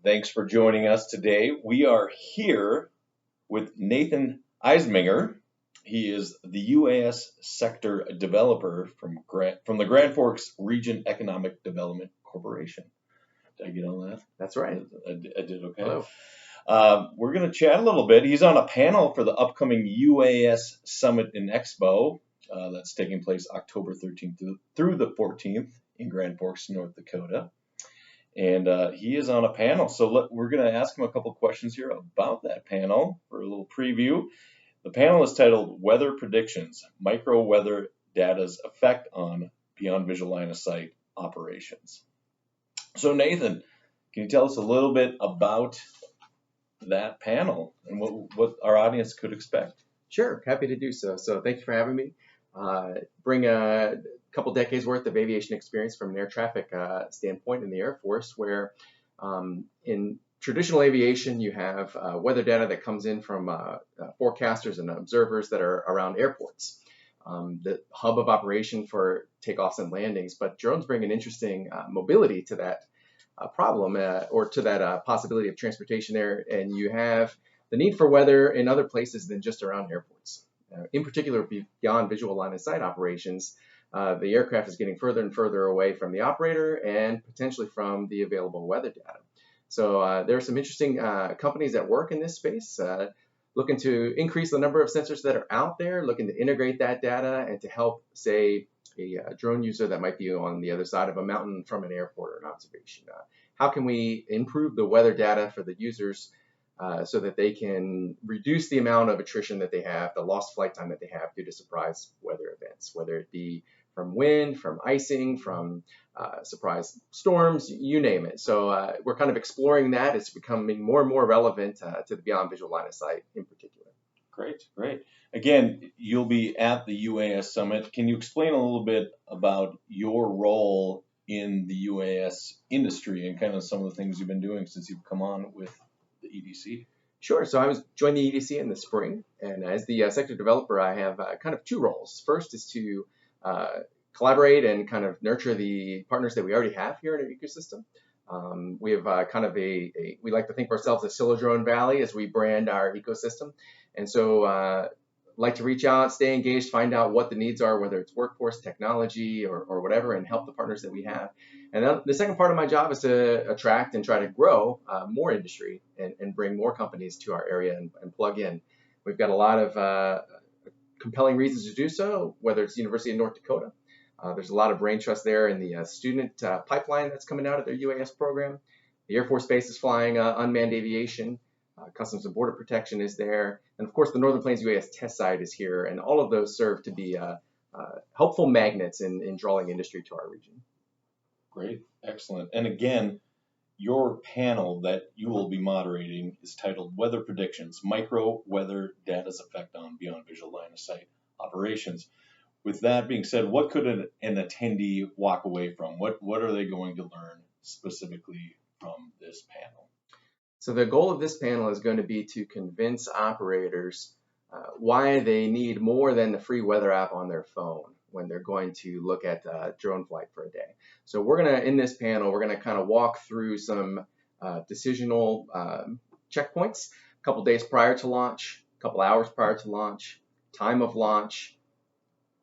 Thanks for joining us today. We are here with Nathan Iseminger. He is the UAS Sector Developer from the Grand Forks Region Economic Development Corporation. Did I get all that? That's right. I did okay. Hello. We're going to chat a little bit. He's on a panel for the upcoming UAS Summit Expo that's taking place October 13th through the 14th in Grand Forks, North Dakota. And he is on a panel. So we're going to ask him a couple questions here about that panel for a little preview. The panel is titled Weather Predictions, Micro Weather Data's Effect on Beyond Visual Line of Sight Operations. So Nathan, can you tell us a little bit about that panel and what our audience could expect? Sure, happy to do so. So thank you for having me. Bring a couple decades worth of aviation experience from an air traffic standpoint in the Air Force, where in traditional aviation you have weather data that comes in from forecasters and observers that are around airports, the hub of operation for takeoffs and landings. But drones bring an interesting mobility to that problem or to that possibility of transportation there, and you have the need for weather in other places than just around airports. In particular, beyond visual line of sight operations, the aircraft is getting further and further away from the operator and potentially from the available weather data. So there are some interesting companies that work in this space, looking to increase the number of sensors that are out there, looking to integrate that data and to help, say, a drone user that might be on the other side of a mountain from an airport or an observation. How can we improve the weather data for the users so that they can reduce the amount of attrition that they have, the lost flight time that they have due to surprise weather events, whether it be from wind, from icing, from surprise storms, you name it. So we're kind of exploring that. It's becoming more and more relevant to the beyond visual line of sight in particular. Great, great. Again, you'll be at the UAS Summit. Can you explain a little bit about your role in the UAS industry and kind of some of the things you've been doing since you've come on with the EDC? Sure. So I joined the EDC in the spring, and as the sector developer, I have kind of two roles. First is to collaborate and kind of nurture the partners that we already have here in our ecosystem. We have kind of we like to think of ourselves as Silodrone Valley as we brand our ecosystem. And so like to reach out, stay engaged, find out what the needs are, whether it's workforce, technology, or whatever, and help the partners that we have. And then the second part of my job is to attract and try to grow more industry and bring more companies to our area and plug in. We've got a lot of compelling reasons to do so, whether it's the University of North Dakota. There's a lot of brain trust there in the student pipeline that's coming out of their UAS program. The Air Force Base is flying unmanned aviation. Customs and Border Protection is there. And of course, the Northern Plains UAS test site is here. And all of those serve to be helpful magnets in drawing industry to our region. Great. Excellent. And again, your panel that you will be moderating is titled Weather Predictions, Micro Weather Data's Effect on Beyond Visual Line of Sight Operations. With that being said, what could an attendee walk away from? What are they going to learn specifically from this panel? So the goal of this panel is going to be to convince operators why they need more than the free weather app on their phone when they're going to look at drone flight for a day. So in this panel, we're going to kind of walk through some decisional checkpoints, a couple days prior to launch, a couple hours prior to launch, time of launch,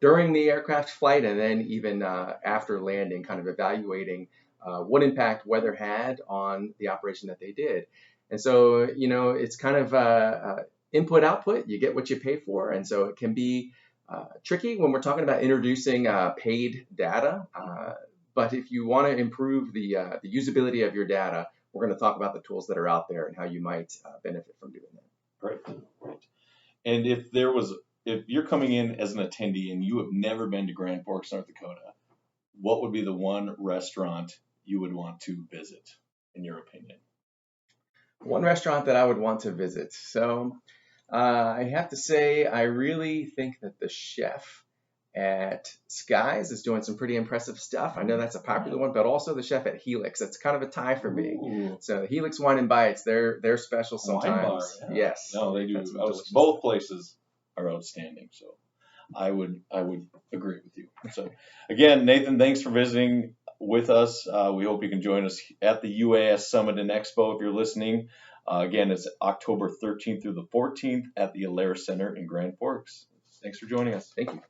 during the aircraft flight, and then even after landing, kind of evaluating what impact weather had on the operation that they did. And so, it's kind of input-output. You get what you pay for. And so it can be tricky when we're talking about introducing paid data. But if you want to improve the usability of your data, we're going to talk about the tools that are out there and how you might benefit from doing that. Right. And if you're coming in as an attendee and you have never been to Grand Forks, North Dakota, what would be the one restaurant you would want to visit, in your opinion? One restaurant that I would want to visit. So I have to say, I really think that the chef at Skies is doing some pretty impressive stuff. I know that's a popular one, but also the chef at Helix. That's kind of a tie for me. Ooh. So Helix Wine and Bites, they're special sometimes. Wine bar, yeah. Yes. No, they do. Both places are outstanding. So I would agree with you. So again, Nathan, thanks for visiting with us. We hope you can join us at the UAS Summit and Expo if you're listening. Again, it's October 13th through the 14th at the Alerus Center in Grand Forks. Thanks for joining us. Thank you.